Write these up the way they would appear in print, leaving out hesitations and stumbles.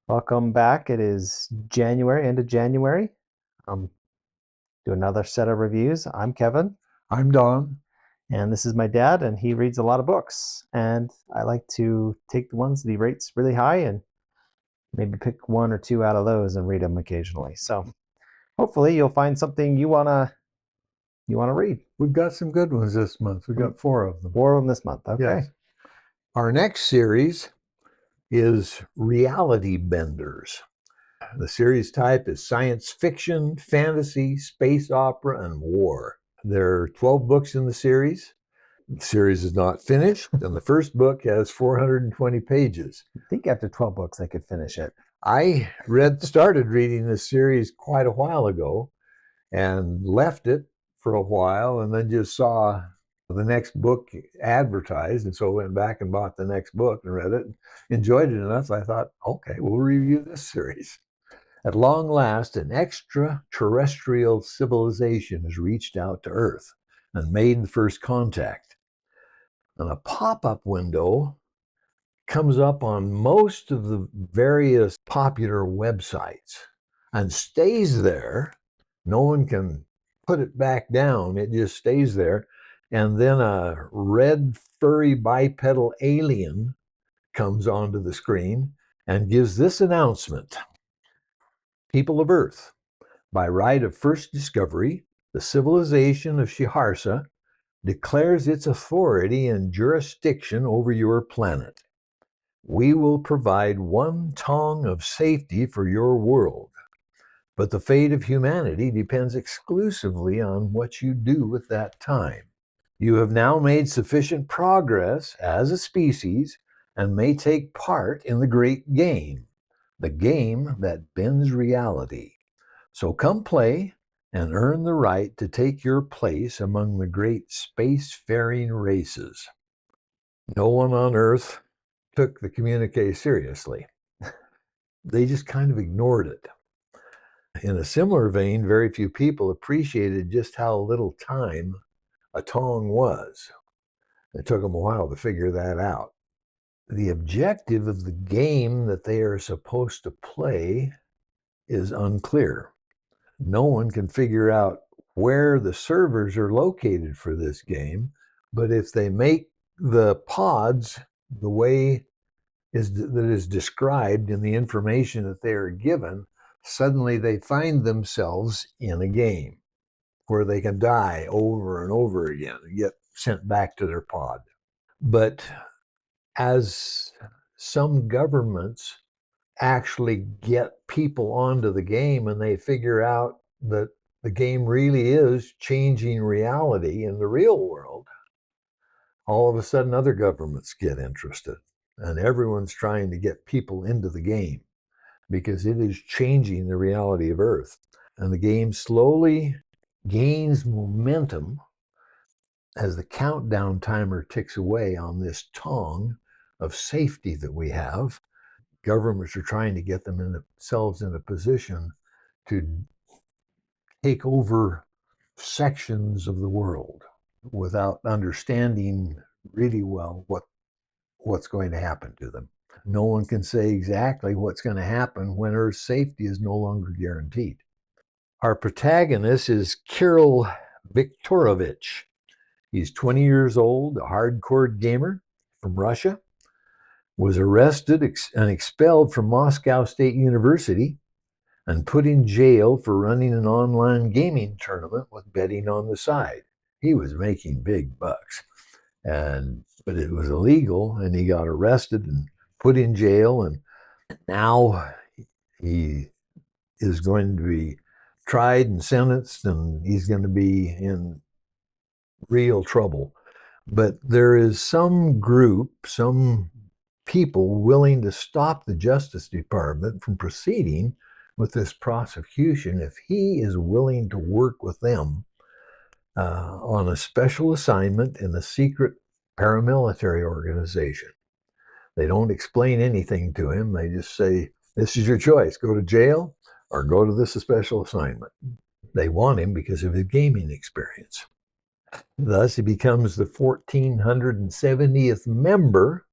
Welcome back. It is January, end of January. Do another set of reviews. I'm Kevin, I'm Don. and this is my dad, and he reads a lot of books. And I like to take the ones that he rates really high and maybe pick one or two out of those and read them occasionally. So hopefully you'll find something you wanna read. We've got some good ones this month. We've got four of them. Four of them this month. Okay. Yes. Our next series is Reality Benders. The series type is science fiction, fantasy, space opera, and war. There are 12 books in the series. The series is not finished, and the first book has 420 pages. I think after 12 books I could finish it. I started reading this series quite a while ago and left it for a while, and then just saw the next book advertised, and so went back and bought the next book and read it. Enjoyed it enough, I thought, okay, we'll review this series. At long last, an extraterrestrial civilization has reached out to Earth and made the first contact. And a pop-up window comes up on most of the various popular websites and stays there. No one can put it back down. It just stays there. And then a red furry bipedal alien comes onto the screen and gives this announcement. People of Earth, by right of first discovery, the civilization of Shiharsa declares its authority and jurisdiction over your planet. We will provide one tongue of safety for your world. But the fate of humanity depends exclusively on what you do with that time. You have now made sufficient progress as a species and may take part in the great game, the game that bends reality. So come play and earn the right to take your place among the great spacefaring races. No one on Earth took the communique seriously. They just kind of ignored it. In a similar vein, very few people appreciated just how little time a tong was. It took them a while to figure that out. The objective of the game that they are supposed to play is unclear. No one can figure out where the servers are located for this game, but if they make the pods the way that is described in the information that they are given, suddenly they find themselves in a game where they can die over and over again and get sent back to their pod. But as some governments actually get people onto the game and they figure out that the game really is changing reality in the real world, all of a sudden other governments get interested. And everyone's trying to get people into the game because it is changing the reality of Earth. And the game slowly gains momentum as the countdown timer ticks away on this tongue of safety that we have. Governments are trying to get themselves in a position to take over sections of the world without understanding really well what's going to happen to them. No one can say exactly what's going to happen when Earth's safety is no longer guaranteed. Our protagonist is Kirill Viktorovich. He's 20 years old, a hardcore gamer from Russia, was arrested and expelled from Moscow State University and put in jail for running an online gaming tournament with betting on the side. He was making big bucks, but it was illegal, and he got arrested and put in jail, and now he is going to be tried and sentenced, and he's going to be in real trouble. But there is some group, some people willing to stop the Justice Department from proceeding with this prosecution if he is willing to work with them on a special assignment in a secret paramilitary organization. They don't explain anything to him. They just say, this is your choice. Go to jail or go to this special assignment. They want him because of his gaming experience. Thus, he becomes the 1470th member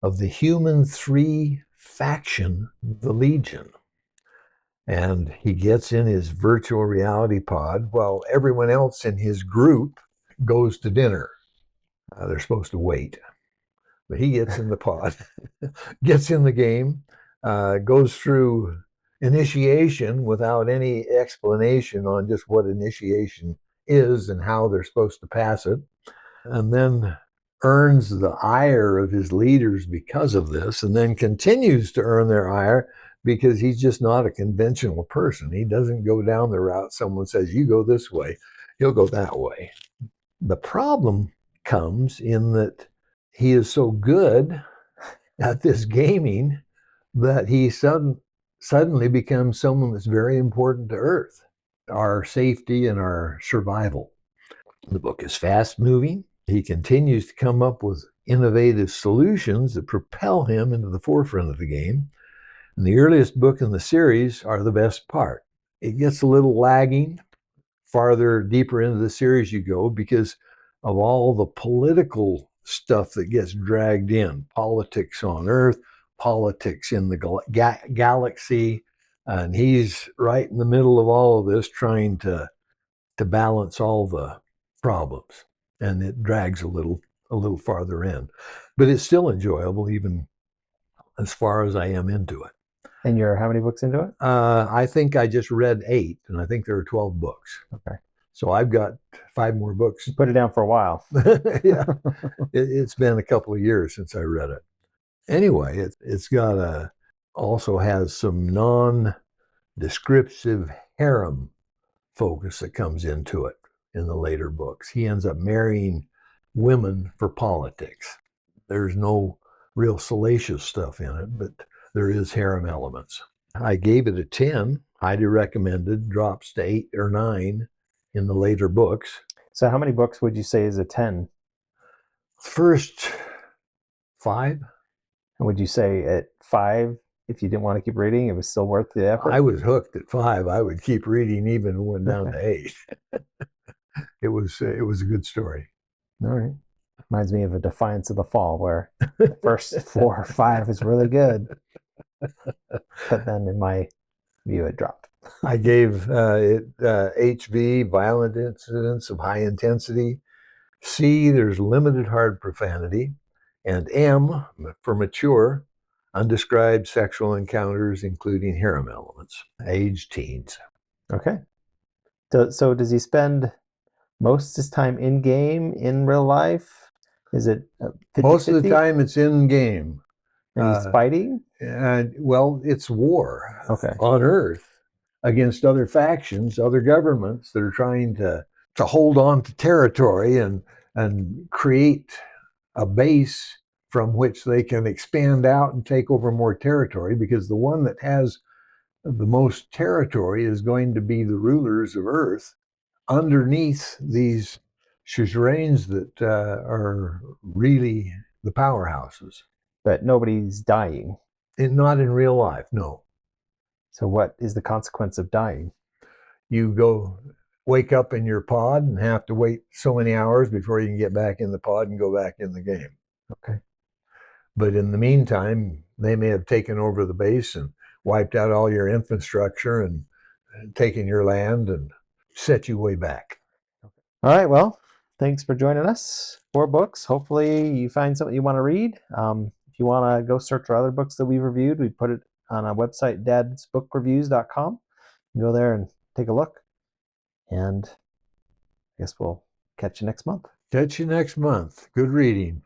of the Human 3 faction, the Legion. And he gets in his virtual reality pod while everyone else in his group goes to dinner. They're supposed to wait. But he gets in the pod, gets in the game, goes through initiation without any explanation on just what initiation is and how they're supposed to pass it, and then earns the ire of his leaders because of this, and then continues to earn their ire because he's just not a conventional person. He doesn't go down the route someone says, you go this way, he'll go that way. The problem comes in that he is so good at this gaming that he suddenly becomes someone that's very important to Earth, our safety and our survival. The book is fast moving. He continues to come up with innovative solutions that propel him into the forefront of the game. And the earliest book in the series are the best part. It gets a little lagging farther deeper into the series you go because of all the political stuff that gets dragged in. Politics on Earth, politics in the galaxy. And he's right in the middle of all of this trying to balance all the problems. And it drags a little farther in. But it's still enjoyable even as far as I am into it. And you're how many books into it? I think I just read 8, and I think there are 12 books. Okay. So I've got 5 more books. You put it down for a while. Yeah. It's been a couple of years since I read it. Anyway, it's got also has some non-descriptive harem focus that comes into it in the later books. He ends up marrying women for politics. There's no real salacious stuff in it, but there is harem elements. I gave it a 10, highly recommended, drops to 8 or 9 in the later books. So how many books would you say is a 10? First 5. And would you say at 5, if you didn't want to keep reading, it was still worth the effort? I was hooked at 5. I would keep reading even when down to 8. It was a good story. All right. Reminds me of A Defiance of the Fall, where the first 4 or 5 is really good. But then in my view, it dropped. I gave it HV, violent incidents of high intensity. C, there's limited hard profanity. And M, for mature, undescribed sexual encounters, including harem elements, age teens. Okay. So does he spend most of his time in game, in real life? Is it 50-50? Most of the time it's in game. And he's fighting? Well, it's war on Earth against other factions, other governments that are trying to hold on to territory and create a base from which they can expand out and take over more territory, because the one that has the most territory is going to be the rulers of Earth underneath these suzerains that are really the powerhouses. But nobody's dying. Not in real life, no. So what is the consequence of dying? You wake up in your pod and have to wait so many hours before you can get back in the pod and go back in the game. Okay. But in the meantime, they may have taken over the base and wiped out all your infrastructure and taken your land and set you way back. All right, well, thanks for joining us. 4 books. Hopefully you find something you want to read. If you want to go search for other books that we reviewed, we put it on our website, dadsbookreviews.com. Go there and take a look. And I guess we'll catch you next month. Catch you next month. Good reading.